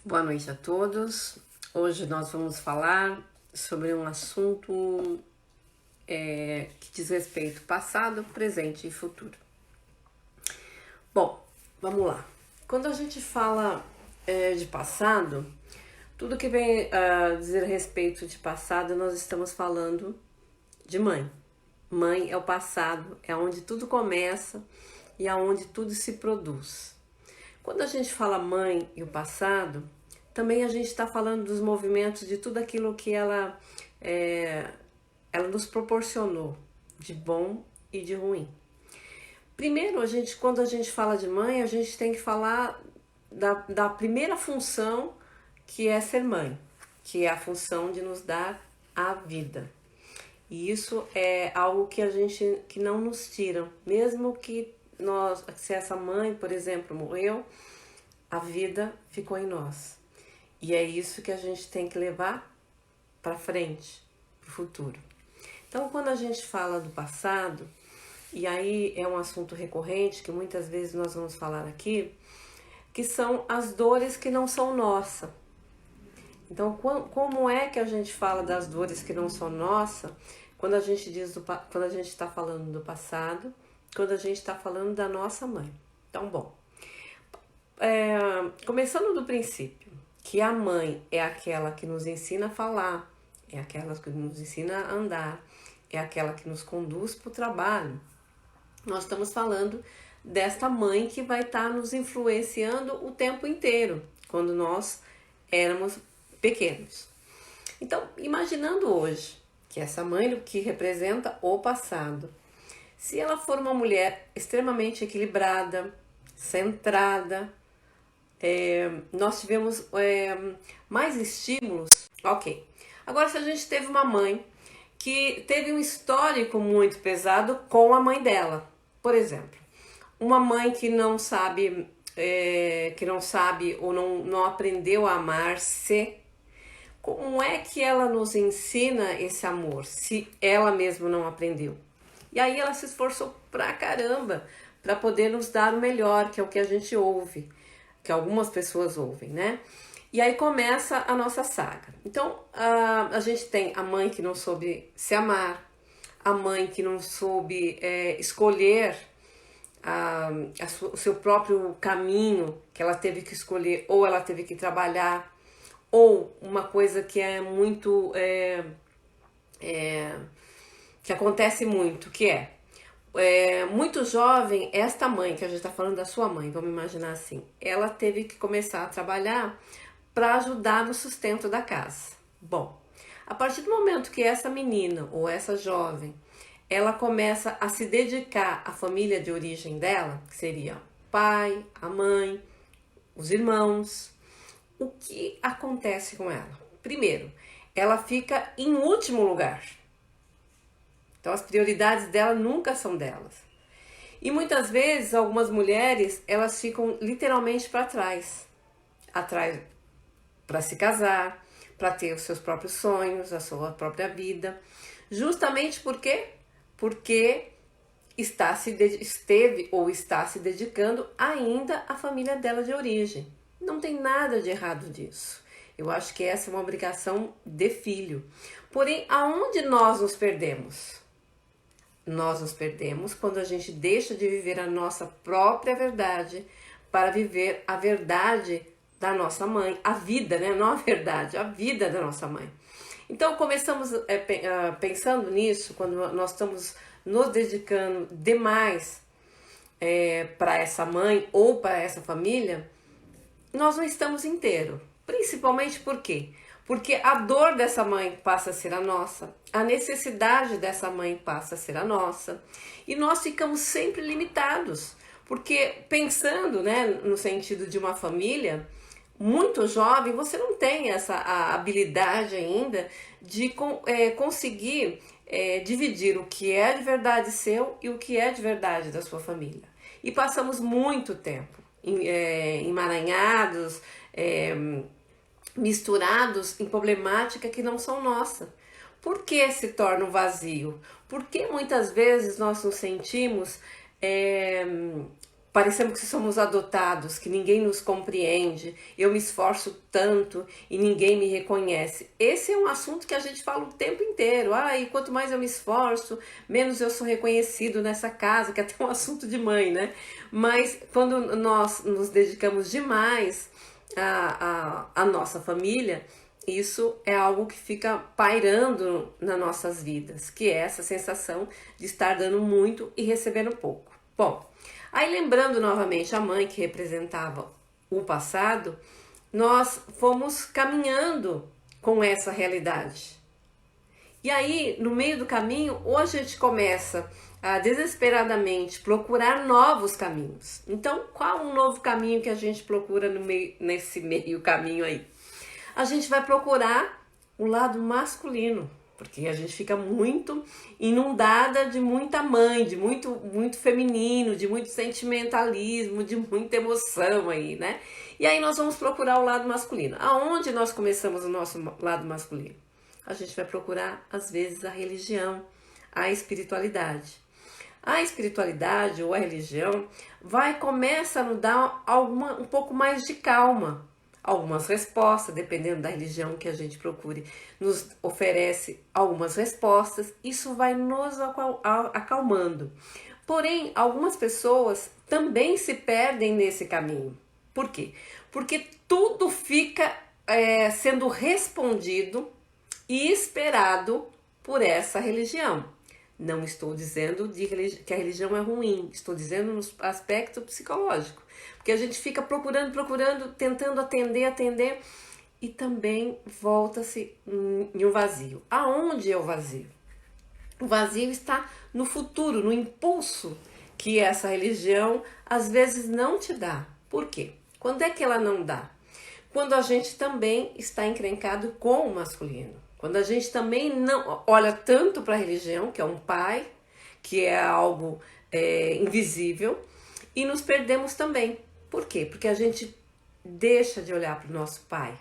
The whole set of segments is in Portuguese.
Boa noite a todos. Hoje nós vamos falar sobre um assunto que diz respeito ao passado, presente e futuro. Bom, vamos lá. Quando a gente fala de passado, tudo que vem a dizer respeito de passado, nós estamos falando de mãe. Mãe é o passado, é onde tudo começa e é onde tudo se produz. Quando a gente fala mãe e o passado, também a gente está falando dos movimentos de tudo aquilo que ela nos proporcionou, de bom e de ruim. Primeiro, quando a gente fala de mãe, a gente tem que falar da primeira função, que é ser mãe, que é a função de nos dar a vida. E isso é algo que não nos tiram, mesmo se essa mãe, por exemplo, morreu, a vida ficou em nós. E é isso que a gente tem que levar para frente, para o futuro. Então, quando a gente fala do passado, e aí é um assunto recorrente que muitas vezes nós vamos falar aqui, que são as dores que não são nossas. Então, como é que a gente fala das dores que não são nossas quando a gente está falando do passado, quando a gente está falando da nossa mãe? Então, bom, começando do princípio, que a mãe é aquela que nos ensina a falar, é aquela que nos ensina a andar, é aquela que nos conduz para o trabalho. Nós estamos falando desta mãe que vai estar nos influenciando o tempo inteiro, quando nós éramos pequenos. Então, imaginando hoje que essa mãe que representa o passado, se ela for uma mulher extremamente equilibrada, centrada, nós tivemos mais estímulos, ok. Agora, se a gente teve uma mãe que teve um histórico muito pesado com a mãe dela, por exemplo, uma mãe que não sabe ou não aprendeu a amar-se, como é que ela nos ensina esse amor, se ela mesma não aprendeu? E aí ela se esforçou pra caramba para poder nos dar o melhor, que é o que a gente ouve, que algumas pessoas ouvem, né? E aí começa a nossa saga. Então, a gente tem a mãe que não soube se amar, a mãe que não soube escolher o seu próprio caminho, que ela teve que escolher, ou ela teve que trabalhar, ou uma coisa que é muito... que acontece muito, que muito jovem, esta mãe, que a gente está falando da sua mãe, vamos imaginar assim, ela teve que começar a trabalhar para ajudar no sustento da casa. Bom, a partir do momento que essa menina ou essa jovem, ela começa a se dedicar à família de origem dela, que seria o pai, a mãe, os irmãos, o que acontece com ela? Primeiro, ela fica em último lugar. Então, as prioridades dela nunca são delas. E muitas vezes, algumas mulheres, elas ficam literalmente para trás. Atrás para se casar, para ter os seus próprios sonhos, a sua própria vida. Justamente por quê? Porque esteve ou está se dedicando ainda à família dela de origem. Não tem nada de errado disso. Eu acho que essa é uma obrigação de filho. Porém, aonde nós nos perdemos? Nós nos perdemos quando a gente deixa de viver a nossa própria verdade para viver a verdade da nossa mãe, a vida, né? Não a verdade, a vida da nossa mãe. Então começamos pensando nisso, quando nós estamos nos dedicando demais para essa mãe ou para essa família, nós não estamos inteiros. Principalmente por quê? Porque a dor dessa mãe passa a ser a nossa, a necessidade dessa mãe passa a ser a nossa, e nós ficamos sempre limitados, porque pensando, né, no sentido de uma família muito jovem, você não tem a habilidade ainda de conseguir dividir o que é de verdade seu e o que é de verdade da sua família. E passamos muito tempo emaranhados, misturados em problemática que não são nossa. Por que se torna um vazio? Porque muitas vezes nós nos sentimos parecemos que somos adotados, que ninguém nos compreende, eu me esforço tanto e ninguém me reconhece. Esse é um assunto que a gente fala o tempo inteiro. E quanto mais eu me esforço, menos eu sou reconhecido nessa casa, que é até um assunto de mãe, né? Mas quando nós nos dedicamos demais à nossa família, isso é algo que fica pairando nas nossas vidas, que é essa sensação de estar dando muito e recebendo pouco. Bom, aí lembrando novamente a mãe que representava o passado, nós fomos caminhando com essa realidade. E aí, no meio do caminho, hoje a gente começa a desesperadamente procurar novos caminhos. Então, qual um novo caminho que a gente procura nesse meio caminho aí? A gente vai procurar o lado masculino, porque a gente fica muito inundada de muita mãe, de muito feminino, de muito sentimentalismo, de muita emoção aí, né? E aí nós vamos procurar o lado masculino. Aonde nós começamos o nosso lado masculino? A gente vai procurar, às vezes, a religião, a espiritualidade. A espiritualidade ou a religião começa a nos dar um pouco mais de calma. Algumas respostas, dependendo da religião que a gente procure, nos oferece algumas respostas, isso vai nos acalmando. Porém, algumas pessoas também se perdem nesse caminho. Por quê? Porque tudo fica sendo respondido e esperado por essa religião. Não estou dizendo que a religião é ruim, estou dizendo no aspecto psicológico. Porque a gente fica procurando, tentando atender, e também volta-se em um vazio. Aonde é o vazio? O vazio está no futuro, no impulso que essa religião às vezes não te dá. Por quê? Quando é que ela não dá? Quando a gente também está encrencado com o masculino. Quando a gente também não olha tanto para a religião, que é um pai, que é algo invisível, e nos perdemos também. Por quê? Porque a gente deixa de olhar para o nosso pai.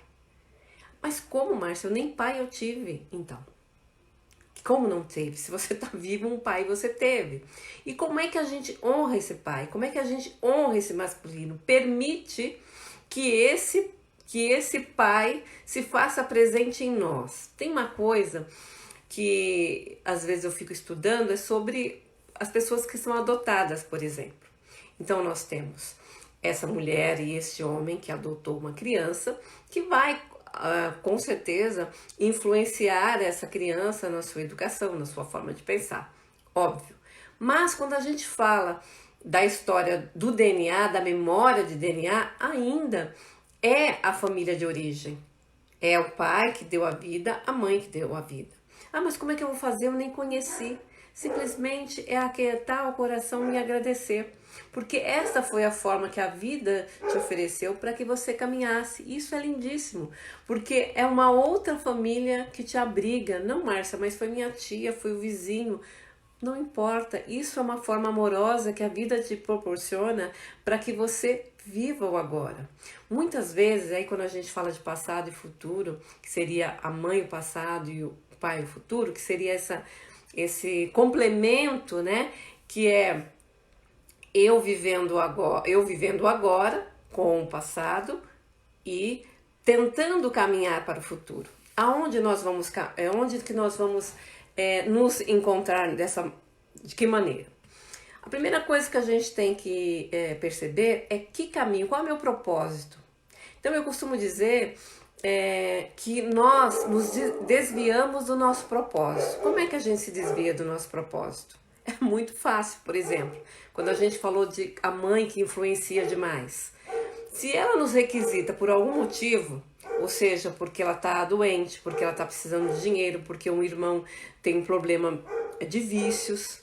Mas como, Márcia? Nem pai eu tive, então. Como não teve? Se você está vivo, um pai você teve. E como é que a gente honra esse pai? Como é que a gente honra esse masculino? Permite que esse pai se faça presente em nós. Tem uma coisa que às vezes eu fico estudando, é sobre as pessoas que são adotadas, por exemplo. Então nós temos essa mulher e esse homem que adotou uma criança, que vai com certeza influenciar essa criança na sua educação, na sua forma de pensar, óbvio. Mas quando a gente fala da história do DNA, da memória de DNA, ainda é a família de origem. É o pai que deu a vida, a mãe que deu a vida. Mas como é que eu vou fazer? Eu nem conheci. Simplesmente é aquietar o coração e agradecer. Porque essa foi a forma que a vida te ofereceu para que você caminhasse. Isso é lindíssimo. Porque é uma outra família que te abriga. Não, Márcia, mas foi minha tia, foi o vizinho. Não importa. Isso é uma forma amorosa que a vida te proporciona para que você viva o agora. Muitas vezes, aí quando a gente fala de passado e futuro, que seria a mãe o passado e o pai o futuro, que seria esse complemento, né? Que é eu vivendo agora com o passado e tentando caminhar para o futuro. Onde que nós vamos nos encontrar de que maneira? A primeira coisa que a gente tem que perceber é que caminho, qual é o meu propósito. Então eu costumo dizer que nós nos desviamos do nosso propósito. Como é que a gente se desvia do nosso propósito? É muito fácil, por exemplo, quando a gente falou de a mãe que influencia demais. Se ela nos requisita por algum motivo, ou seja, porque ela está doente, porque ela está precisando de dinheiro, porque um irmão tem um problema de vícios,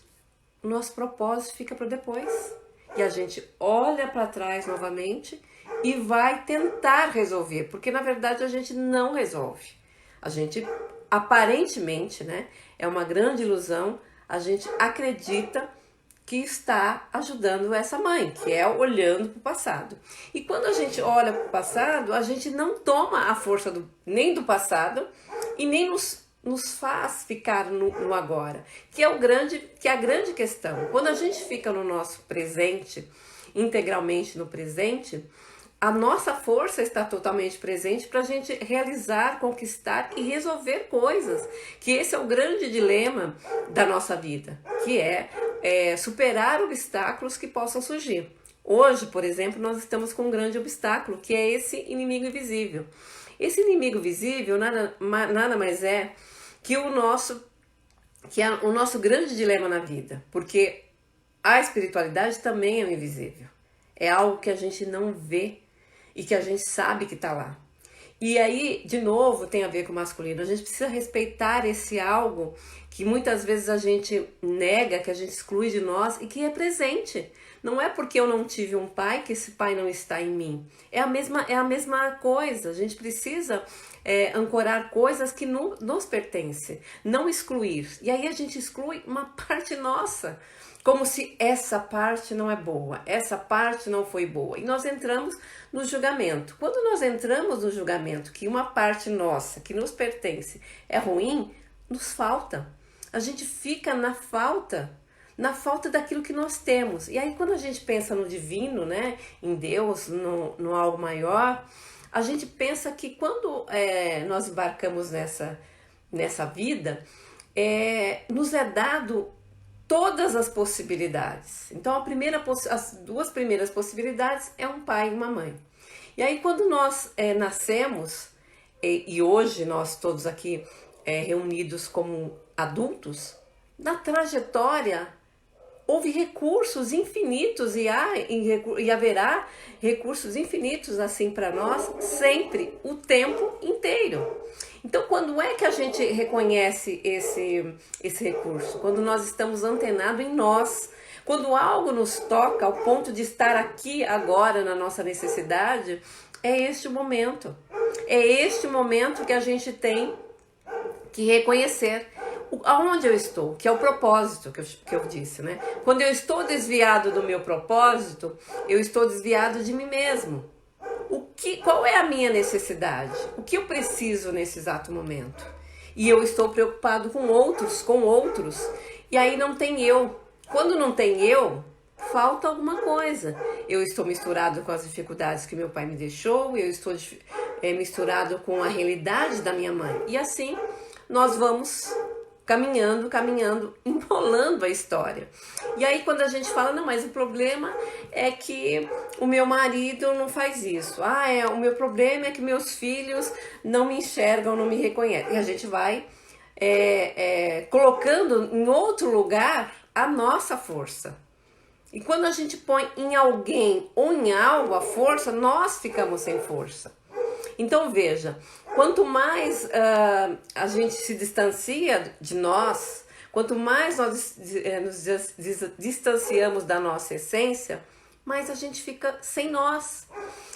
o nosso propósito fica para depois. E a gente olha para trás novamente e vai tentar resolver, porque na verdade a gente não resolve. A gente aparentemente, né, é uma grande ilusão, a gente acredita que está ajudando essa mãe, que é olhando para o passado. E quando a gente olha para o passado, a gente não toma a força nem do passado e nem nos faz ficar no agora, que é a grande questão. Quando a gente fica no nosso presente integralmente no presente, a nossa força está totalmente presente para a gente realizar, conquistar e resolver coisas. Que esse é o grande dilema da nossa vida, que é superar obstáculos que possam surgir. Hoje, por exemplo, nós estamos com um grande obstáculo, que é esse inimigo invisível. Esse inimigo visível nada mais é que o nosso grande dilema na vida, porque a espiritualidade também é o invisível. É algo que a gente não vê e que a gente sabe que está lá. E aí, de novo, tem a ver com o masculino. A gente precisa respeitar esse algo que muitas vezes a gente nega, que a gente exclui de nós e que é presente. Não é porque eu não tive um pai que esse pai não está em mim. É a mesma coisa. A gente precisa ancorar coisas que nos pertencem, não excluir. E aí a gente exclui uma parte nossa, como se essa parte não é boa, essa parte não foi boa. E nós entramos no julgamento. Quando nós entramos no julgamento que uma parte nossa, que nos pertence, é ruim, nos falta. A gente fica na falta daquilo que nós temos. E aí quando a gente pensa no divino, né, em Deus, no algo maior, a gente pensa que quando nós embarcamos nessa vida, nos é dado todas as possibilidades. Então as duas primeiras possibilidades é um pai e uma mãe. E aí quando nós nascemos, e hoje nós todos aqui reunidos como adultos, na trajetória houve recursos infinitos e haverá recursos infinitos assim para nós sempre, o tempo inteiro. Então, quando é que a gente reconhece esse recurso? Quando nós estamos antenados em nós. Quando algo nos toca ao ponto de estar aqui agora na nossa necessidade, é este o momento. É este o momento que a gente tem que reconhecer aonde eu estou, que é o propósito que eu disse, né? Quando eu estou desviado do meu propósito, eu estou desviado de mim mesmo. Qual é a minha necessidade? O que eu preciso nesse exato momento? E eu estou preocupado com outros, e aí não tem eu. Quando não tem eu, falta alguma coisa. Eu estou misturado com as dificuldades que meu pai me deixou, eu estou misturado com a realidade da minha mãe. E assim nós vamos caminhando, enrolando a história. E aí quando a gente fala, não, mas o problema é que o meu marido não faz isso. O meu problema é que meus filhos não me enxergam, não me reconhecem. E a gente vai colocando em outro lugar a nossa força. E quando a gente põe em alguém ou em algo a força, nós ficamos sem força. Então veja, quanto mais a gente se distancia de nós, quanto mais nós nos distanciamos da nossa essência, mais a gente fica sem nós.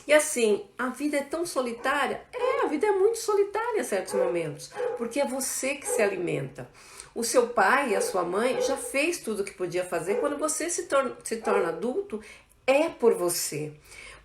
E assim, a vida é tão solitária? A vida é muito solitária em certos momentos, porque é você que se alimenta. O seu pai e a sua mãe já fez tudo o que podia fazer. Quando você se torna adulto, é por você.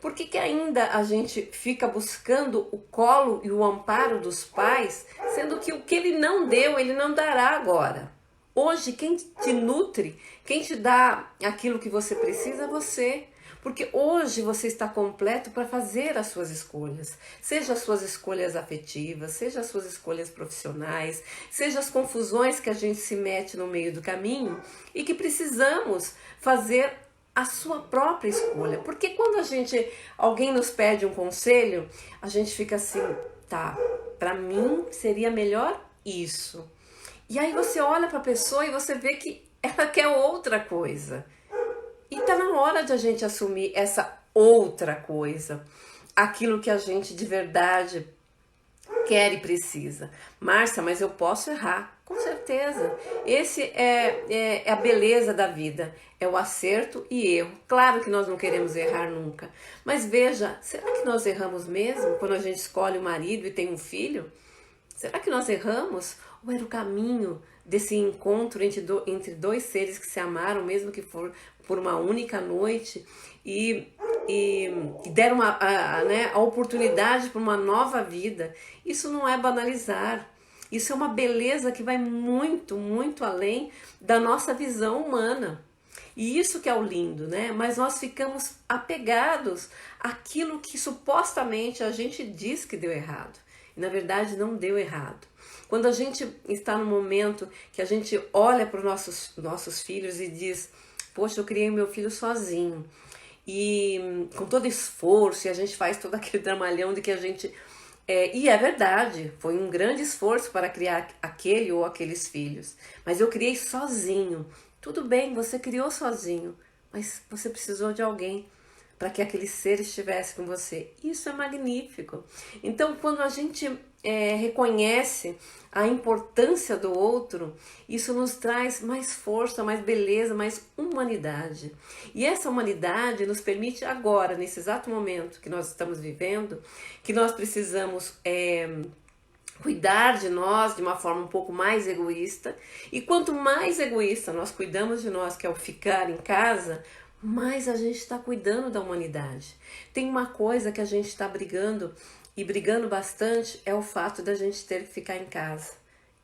Por que ainda a gente fica buscando o colo e o amparo dos pais, sendo que o que ele não deu, ele não dará agora? Hoje, quem te nutre, quem te dá aquilo que você precisa é você. Porque hoje você está completo para fazer as suas escolhas. Seja as suas escolhas afetivas, seja as suas escolhas profissionais, seja as confusões que a gente se mete no meio do caminho e que precisamos fazer a sua própria escolha. Porque quando alguém nos pede um conselho, a gente fica assim, tá, para mim seria melhor isso. E aí você olha para a pessoa e você vê que ela quer outra coisa. E tá na hora de a gente assumir essa outra coisa, aquilo que a gente de verdade quer e precisa. Márcia, mas eu posso errar. Com certeza. Esse é a beleza da vida. É o acerto e erro. Claro que nós não queremos errar nunca. Mas veja, será que nós erramos mesmo quando a gente escolhe um marido e tem um filho? Será que nós erramos? Ou era o caminho desse encontro entre dois seres que se amaram, mesmo que for por uma única noite, e deram a oportunidade para uma nova vida? Isso não é banalizar. Isso é uma beleza que vai muito, muito além da nossa visão humana. E isso que é o lindo, né? Mas nós ficamos apegados àquilo que supostamente a gente diz que deu errado. E na verdade não deu errado. Quando a gente está no momento que a gente olha para os nossos filhos e diz: poxa, eu criei meu filho sozinho. E com todo esforço, e a gente faz todo aquele dramalhão de que a gente... e é verdade, foi um grande esforço para criar aquele ou aqueles filhos. Mas eu criei sozinho. Tudo bem, você criou sozinho, mas você precisou de alguém para que aquele ser estivesse com você. Isso é magnífico. Então, quando a gente reconhece a importância do outro, isso nos traz mais força, mais beleza, mais humanidade. E essa humanidade nos permite agora, nesse exato momento que nós estamos vivendo, que nós precisamos cuidar de nós de uma forma um pouco mais egoísta. E quanto mais egoísta nós cuidamos de nós, que é o ficar em casa, mais a gente está cuidando da humanidade. Tem uma coisa que a gente está brigando, e brigando bastante, é o fato da gente ter que ficar em casa.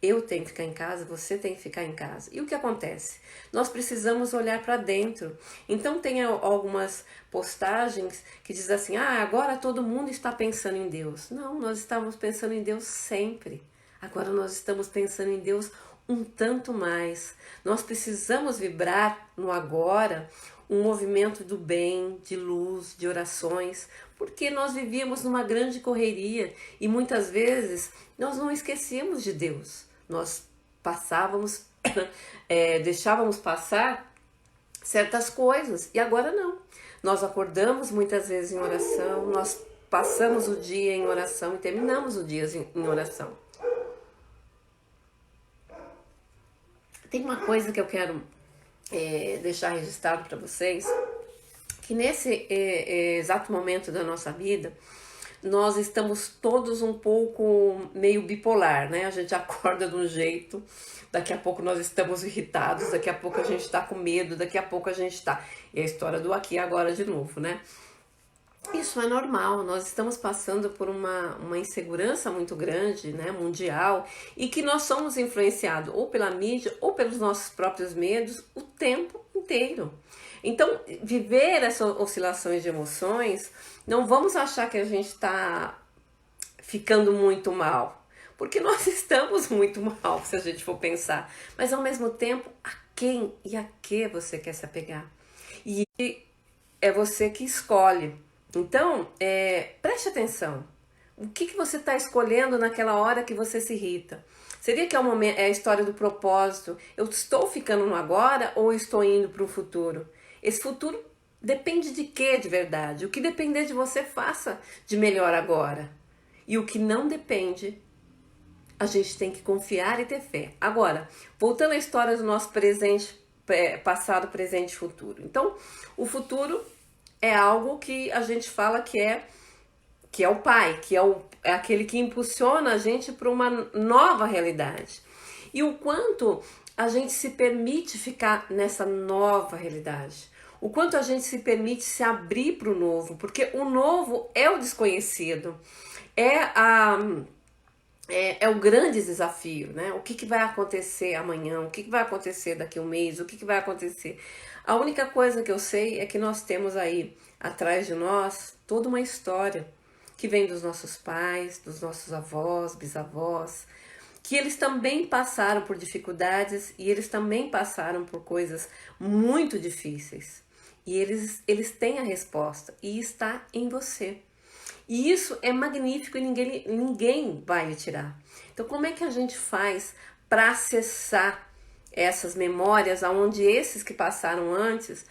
Eu tenho que ficar em casa, você tem que ficar em casa. E o que acontece? Nós precisamos olhar para dentro. Então tem algumas postagens que diz assim: ah, agora todo mundo está pensando em Deus. Não, nós estávamos pensando em Deus sempre. Agora nós estamos pensando em Deus um tanto mais. Nós precisamos vibrar no agora, um movimento do bem, de luz, de orações, porque nós vivíamos numa grande correria e muitas vezes nós não esquecíamos de Deus. Nós passávamos, deixávamos passar certas coisas e agora não. Nós acordamos muitas vezes em oração, nós passamos o dia em oração e terminamos o dia em oração. Tem uma coisa que eu quero deixar registrado para vocês, que nesse exato momento da nossa vida, nós estamos todos um pouco meio bipolar, né? A gente acorda de um jeito, daqui a pouco nós estamos irritados, daqui a pouco a gente está com medo, daqui a pouco a gente está... E a história do aqui e agora de novo, né? Isso é normal, nós estamos passando por uma insegurança muito grande, né, mundial, e que nós somos influenciados ou pela mídia ou pelos nossos próprios medos o tempo inteiro. Então, viver essas oscilações de emoções, não vamos achar que a gente está ficando muito mal, porque nós estamos muito mal, se a gente for pensar. Mas, ao mesmo tempo, a quem e a que você quer se apegar? E é você que escolhe. Então, preste atenção. O que você está escolhendo naquela hora que você se irrita? Seria que é a história do propósito? Eu estou ficando no agora ou estou indo para o futuro? Esse futuro depende de quê de verdade? O que depender de você, faça de melhor agora. E o que não depende, a gente tem que confiar e ter fé. Agora, voltando à história do nosso presente, passado, presente e futuro. Então, o futuro é algo que a gente fala que é o pai, que é aquele que impulsiona a gente para uma nova realidade. E o quanto a gente se permite ficar nessa nova realidade. O quanto a gente se permite se abrir para o novo, porque o novo é o desconhecido, é o grande desafio, né? O que vai acontecer amanhã, o que vai acontecer daqui a um mês, o que vai acontecer. A única coisa que eu sei é que nós temos aí atrás de nós toda uma história que vem dos nossos pais, dos nossos avós, bisavós, que eles também passaram por dificuldades e eles também passaram por coisas muito difíceis. E eles têm a resposta e está em você. E isso é magnífico e ninguém vai lhe tirar. Então, como é que a gente faz para acessar essas memórias aonde esses que passaram antes,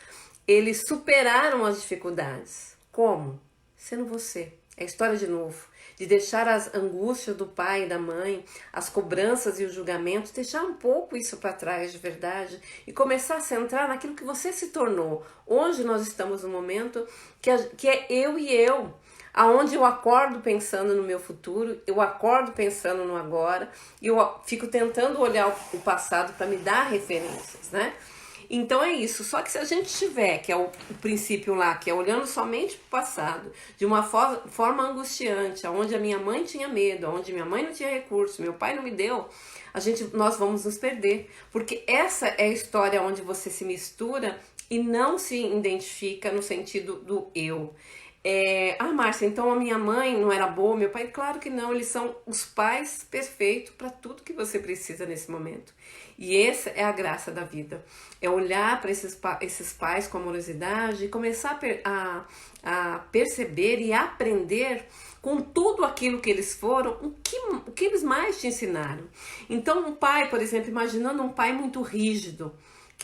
eles superaram as dificuldades? Como? Sendo você. É a história de novo, de deixar as angústias do pai e da mãe, as cobranças e os julgamentos, deixar um pouco isso para trás de verdade e começar a centrar naquilo que você se tornou. Hoje nós estamos num momento que é eu e eu, aonde eu acordo pensando no meu futuro, eu acordo pensando no agora, e eu fico tentando olhar o passado para me dar referências, né? Então é isso, só que se a gente tiver, que é o princípio lá, que é olhando somente para o passado, de uma forma angustiante, onde a minha mãe tinha medo, onde minha mãe não tinha recurso, meu pai não me deu, nós vamos nos perder, porque essa é a história onde você se mistura e não se identifica no sentido do eu. Márcia, então a minha mãe não era boa, meu pai? Claro que não, eles são os pais perfeitos para tudo que você precisa nesse momento. E essa é a graça da vida. É olhar para esses pais com amorosidade e começar a perceber e aprender com tudo aquilo que eles foram, o que eles mais te ensinaram. Então, um pai, por exemplo, imaginando um pai muito rígido,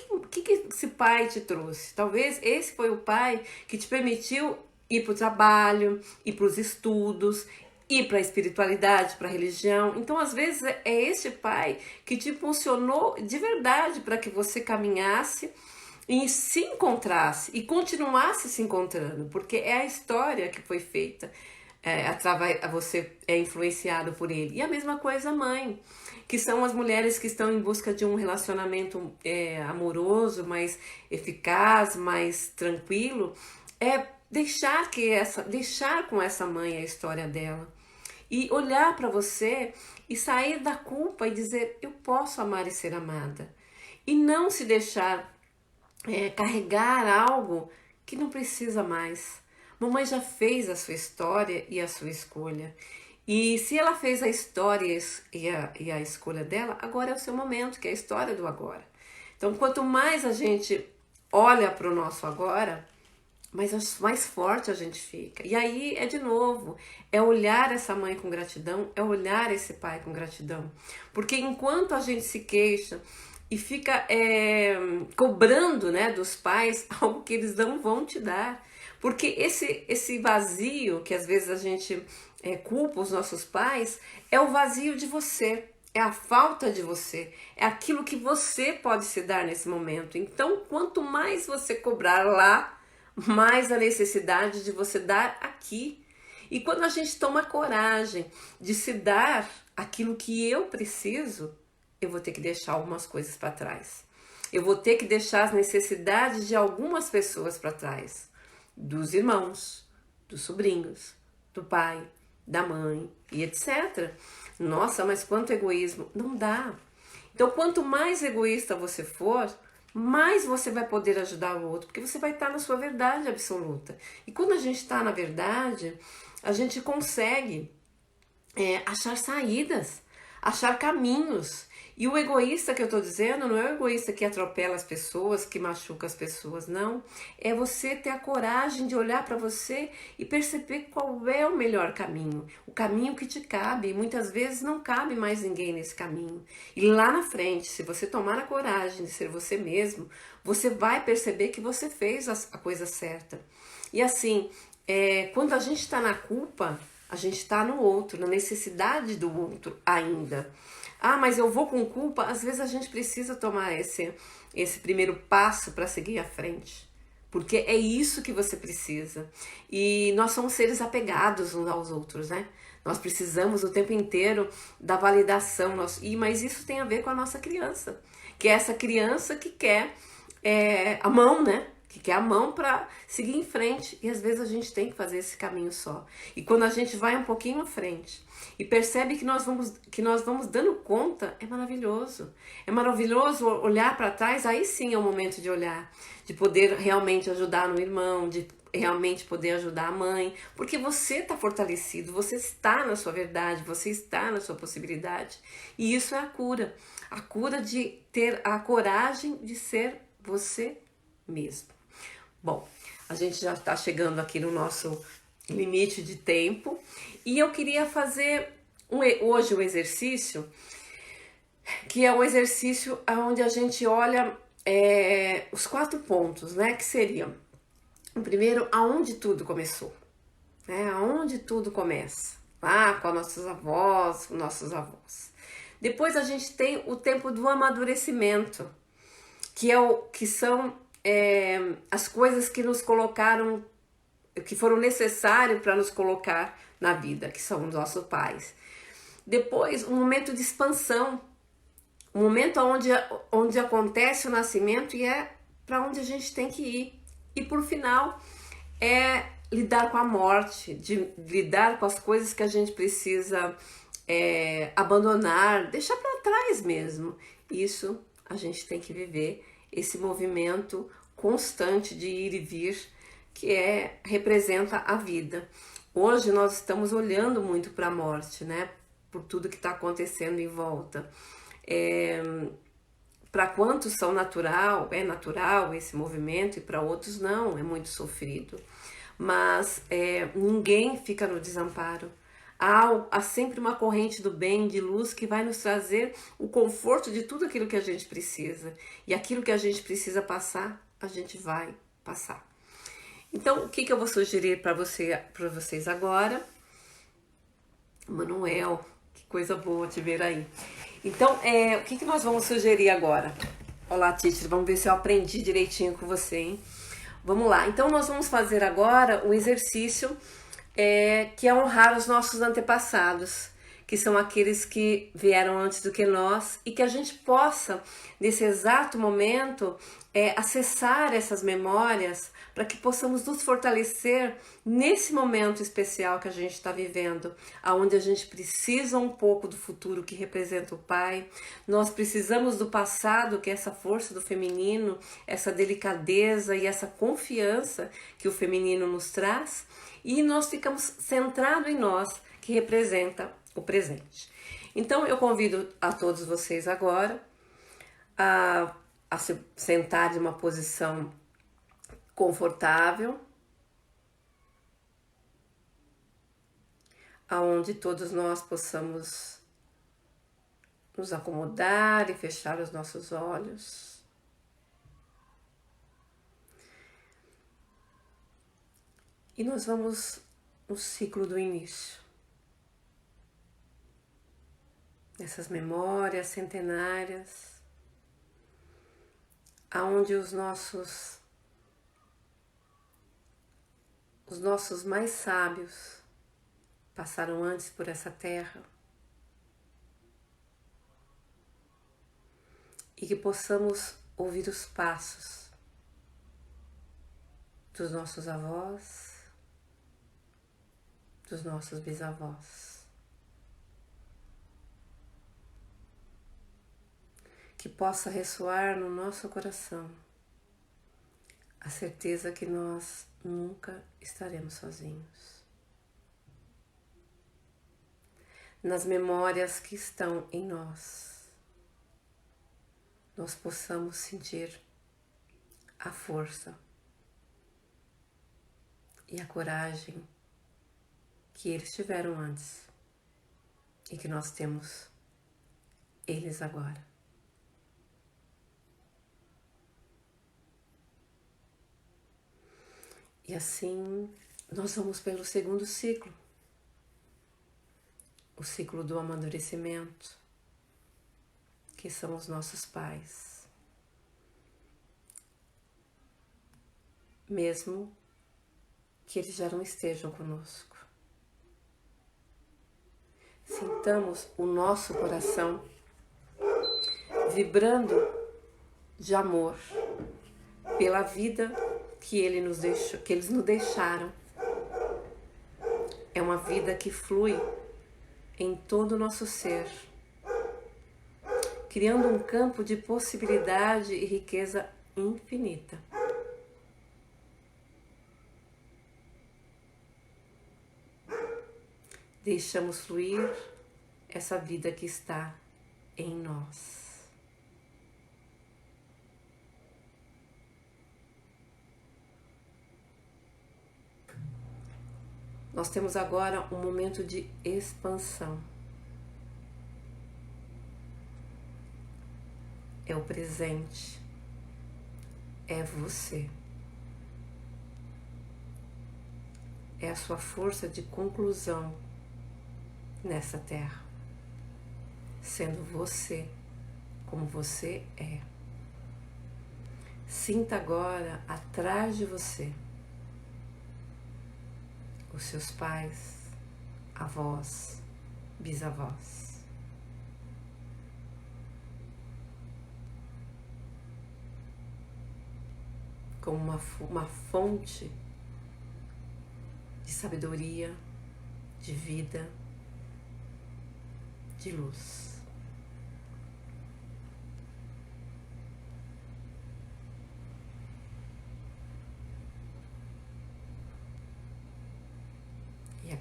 o que esse pai te trouxe? Talvez esse foi o pai que te permitiu ir para o trabalho, ir para os estudos, ir para a espiritualidade, para a religião. Então, às vezes, é este pai que te impulsionou de verdade para que você caminhasse e se encontrasse e continuasse se encontrando, porque é a história que foi feita. Você é influenciado por ele. E a mesma coisa a mãe, que são as mulheres que estão em busca de um relacionamento amoroso, mais eficaz, mais tranquilo, deixar com essa mãe a história dela e olhar para você e sair da culpa e dizer: eu posso amar e ser amada, e não se deixar carregar algo que não precisa mais. Mamãe já fez a sua história e a sua escolha. E se ela fez a história e a escolha dela, agora é o seu momento, que é a história do agora. Então, quanto mais a gente olha para o nosso agora, mais forte a gente fica. E aí de novo, é olhar essa mãe com gratidão, é olhar esse pai com gratidão. Porque enquanto a gente se queixa e fica cobrando, né, dos pais algo que eles não vão te dar, porque esse vazio que às vezes a gente culpa os nossos pais, é o vazio de você, é a falta de você, é aquilo que você pode se dar nesse momento. Então, quanto mais você cobrar lá, mais a necessidade de você dar aqui. E quando a gente toma coragem de se dar aquilo que eu preciso, eu vou ter que deixar algumas coisas para trás. Eu vou ter que deixar as necessidades de algumas pessoas para trás. Dos irmãos, dos sobrinhos, do pai, da mãe e etc. Nossa, mas quanto egoísmo. Não dá. Então, quanto mais egoísta você for, mais você vai poder ajudar o outro, porque você vai estar na sua verdade absoluta. E quando a gente está na verdade, a gente consegue achar saídas, achar caminhos. E o egoísta que eu estou dizendo não é o egoísta que atropela as pessoas, que machuca as pessoas, não. É você ter a coragem de olhar para você e perceber qual é o melhor caminho, o caminho que te cabe. E muitas vezes não cabe mais ninguém nesse caminho. E lá na frente, se você tomar a coragem de ser você mesmo, você vai perceber que você fez a coisa certa. E assim, quando a gente está na culpa, a gente está no outro, na necessidade do outro ainda. Ah, mas eu vou com culpa. Às vezes a gente precisa tomar esse primeiro passo para seguir à frente. Porque é isso que você precisa. E nós somos seres apegados uns aos outros, né? Nós precisamos o tempo inteiro da validação. Mas isso tem a ver com a nossa criança. Que é essa criança que quer a mão, né? Que quer a mão para seguir em frente. E às vezes a gente tem que fazer esse caminho só. E quando a gente vai um pouquinho à frente e percebe que nós vamos dando conta, é maravilhoso. É maravilhoso olhar para trás, aí sim é o momento de olhar, de poder realmente ajudar no irmão, de realmente poder ajudar a mãe, porque você está fortalecido, você está na sua verdade, você está na sua possibilidade. E isso é a cura de ter a coragem de ser você mesmo. Bom, a gente já está chegando aqui no nosso limite de tempo e eu queria fazer hoje um exercício que é um exercício onde a gente olha os 4 pontos, né? Que seriam, o primeiro, aonde tudo começou, né? Aonde tudo começa, lá com as nossas avós, com nossos avós. Depois a gente tem o tempo do amadurecimento, que são as coisas que nos colocaram, que foram necessárias para nos colocar na vida, que são os nossos pais. Depois, um momento de expansão, um momento onde acontece o nascimento e é para onde a gente tem que ir. E por final, lidar com a morte, de lidar com as coisas que a gente precisa abandonar, deixar para trás mesmo. Isso a gente tem que viver esse movimento constante de ir e vir, que representa a vida. Hoje nós estamos olhando muito para a morte, né? Por tudo que está acontecendo em volta. Para quantos é natural esse movimento, e para outros não, é muito sofrido. Mas ninguém fica no desamparo. Há sempre uma corrente do bem, de luz, que vai nos trazer o conforto de tudo aquilo que a gente precisa. E aquilo que a gente precisa passar, a gente vai passar. Então, o que eu vou sugerir para vocês agora? Manuel, que coisa boa te ver aí. Então, o que nós vamos sugerir agora? Olá, Titi, vamos ver se eu aprendi direitinho com você, hein? Vamos lá. Então, nós vamos fazer agora o exercício que é honrar os nossos antepassados, que são aqueles que vieram antes do que nós, e que a gente possa, nesse exato momento, acessar essas memórias para que possamos nos fortalecer nesse momento especial que a gente está vivendo, aonde a gente precisa um pouco do futuro que representa o Pai. Nós precisamos do passado, que é essa força do feminino, essa delicadeza e essa confiança que o feminino nos traz, e nós ficamos centrados em nós, que representa o presente. Então eu convido a todos vocês agora a se sentar de uma posição confortável, aonde todos nós possamos nos acomodar e fechar os nossos olhos. E nós vamos no ciclo do início. Essas memórias centenárias, aonde os nossos mais sábios passaram antes por essa terra, e que possamos ouvir os passos dos nossos avós, dos nossos bisavós. Que possa ressoar no nosso coração a certeza que nós nunca estaremos sozinhos. Nas memórias que estão em nós, nós possamos sentir a força e a coragem que eles tiveram antes e que nós temos eles agora. E assim nós vamos pelo segundo ciclo, o ciclo do amadurecimento, que são os nossos pais. Mesmo que eles já não estejam conosco. Sintamos o nosso coração vibrando de amor pela vida que eles nos deixaram. É uma vida que flui em todo o nosso ser, criando um campo de possibilidade e riqueza infinita. Deixamos fluir essa vida que está em nós. Nós temos agora um momento de expansão. É o presente. É você. É a sua força de conclusão nessa terra. Sendo você como você é. Sinta agora atrás de você os seus pais, avós, bisavós. Como uma fonte de sabedoria, de vida, de luz.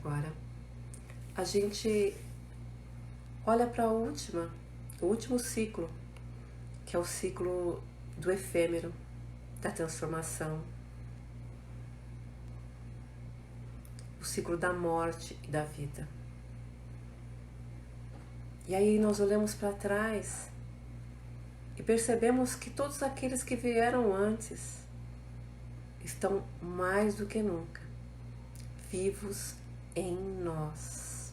agora a gente olha para o último ciclo, que é o ciclo do efêmero, da transformação, o ciclo da morte e da vida. E aí nós olhamos para trás e percebemos que todos aqueles que vieram antes estão mais do que nunca vivos em nós.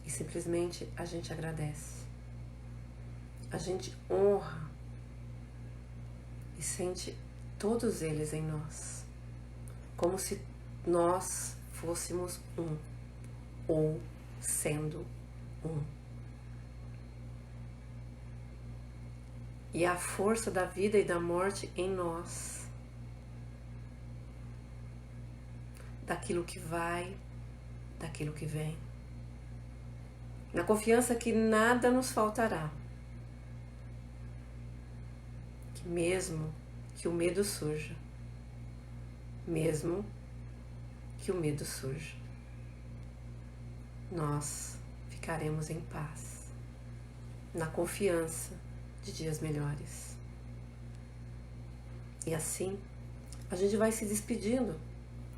E simplesmente a gente agradece. A gente honra e sente todos eles em nós, como se nós fôssemos um, ou sendo um. E a força da vida e da morte em nós, daquilo que vai, daquilo que vem, na confiança que nada nos faltará, que mesmo que o medo surja, mesmo que o medo surja, nós ficaremos em paz, na confiança de dias melhores. E assim, a gente vai se despedindo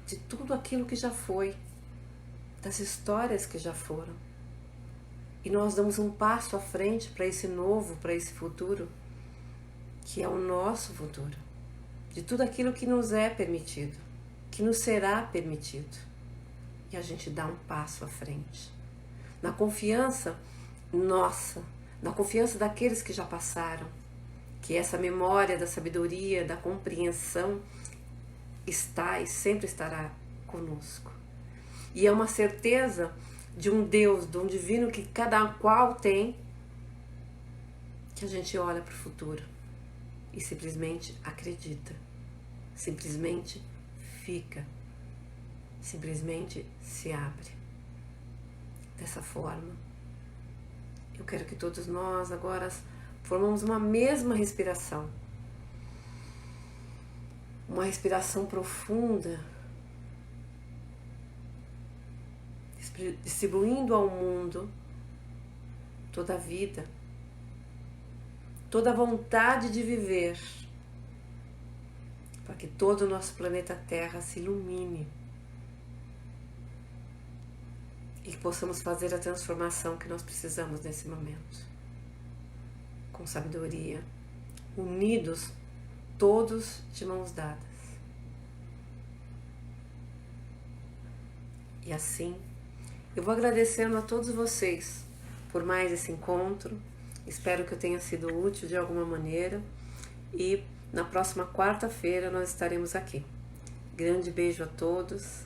de tudo aquilo que já foi, das histórias que já foram. E nós damos um passo à frente para esse novo, para esse futuro, que é o nosso futuro. De tudo aquilo que nos é permitido, que nos será permitido. E a gente dá um passo à frente. Na confiança nossa, na confiança daqueles que já passaram, que essa memória da sabedoria, da compreensão está e sempre estará conosco. E é uma certeza de um Deus, de um divino que cada qual tem, que a gente olha para o futuro e simplesmente acredita, simplesmente fica, simplesmente se abre. Dessa forma, eu quero que todos nós agora formamos uma mesma respiração. Uma respiração profunda, distribuindo ao mundo toda a vida, toda a vontade de viver, para que todo o nosso planeta Terra se ilumine e que possamos fazer a transformação que nós precisamos nesse momento, com sabedoria, unidos, todos de mãos dadas. E assim, eu vou agradecendo a todos vocês por mais esse encontro. Espero que eu tenha sido útil de alguma maneira. E na próxima quarta-feira nós estaremos aqui. Grande beijo a todos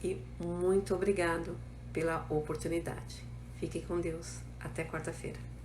e muito obrigado pela oportunidade. Fiquem com Deus. Até quarta-feira.